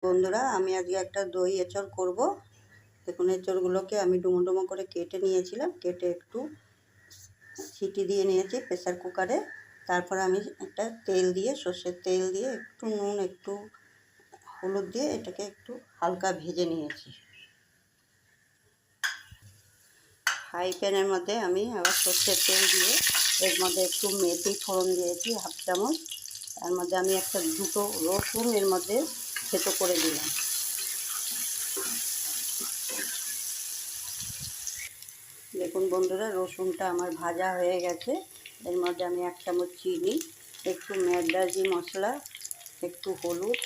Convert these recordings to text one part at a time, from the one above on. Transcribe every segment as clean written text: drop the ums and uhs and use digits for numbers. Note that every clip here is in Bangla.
বন্ধুরা, আমি আজকে একটা দই এঁচড় করব। দেখুন, এঁচড়গুলোকে আমি ডুমো ডুমো করে কেটে নিয়েছিলাম, কেটে একটু সিটি দিয়ে নিয়েছি প্রেসার কুকারে। তারপর আমি একটা তেল দিয়ে, সর্ষের তেল দিয়ে, একটু নুন, একটু হলুদ দিয়ে এটাকে একটু হালকা ভেজে নিয়েছি। ফ্রাই প্যানের মধ্যে আমি আবার সর্ষের তেল দিয়ে এর মধ্যে একটু মেথি ফোড়ন দিয়েছি হাফ চামচ। তার মধ্যে আমি দুটো রসুন এর মধ্যে থেতো করে দিলাম। দেখুন বন্ধুরা, রসুনটা আমার ভাজা হয়ে গেছে। এর মধ্যে আমি 1 চামচ চিনি, একটু ম্যাগি মশলা, একটু হলুদ,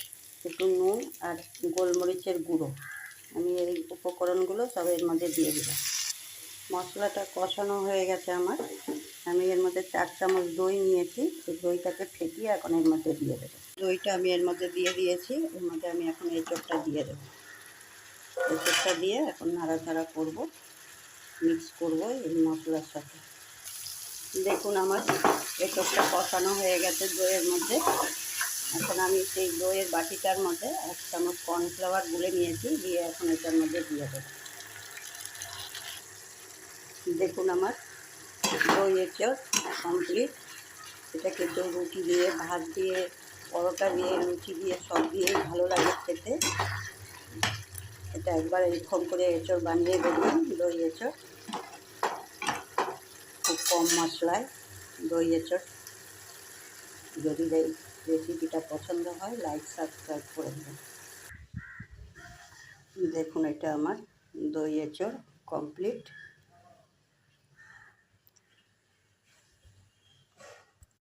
একটু নুন আর গোলমরিচের গুঁড়ো, আমি এই উপকরণগুলো সব এর মধ্যে দিয়ে দিলাম। মশলাটা কষানো হয়ে গেছে আমার। আমি এর মধ্যে 4 চামচ দই নিয়েছি। এই দইটাকে ফেটিয়ে এখন এর মধ্যে দিয়ে দেবো। দইটা আমি এর মধ্যে দিয়ে দিয়েছি। এর মধ্যে আমি এখন এঁচড়টা দিয়ে দেবো। এঁচড়টা দিয়ে এখন নাড়াচাড়া করব, মিক্স করব এই মশলার সাথে। দেখুন, আমার এঁচড়টা কষানো হয়ে গেছে দইয়ের মধ্যে। এখন আমি সেই দইয়ের বাটিটার মধ্যে 1 চামচ কর্নফ্লাওয়ার গুলে নিয়েছি, দিয়ে এখন এটার মধ্যে দিয়ে দেবো। দেখুন, আমার দই এঁচড় কমপ্লিট। এটা খেতে রুটি দিয়ে, ভাত দিয়ে, পরোটা দিয়ে, লুচি দিয়ে সব দিয়েই ভালো লাগে খেতে। এটা একবার এরকম করে এঁচড় বানিয়ে দেখুন, দই এঁচড়। খুব কম মশলায় দই এঁচড়। যদি এই রেসিপিটা পছন্দ হয়, লাইক সাবস্ক্রাইব করে দেবেন। দেখুন, এটা আমার দই এঁচড় কমপ্লিট।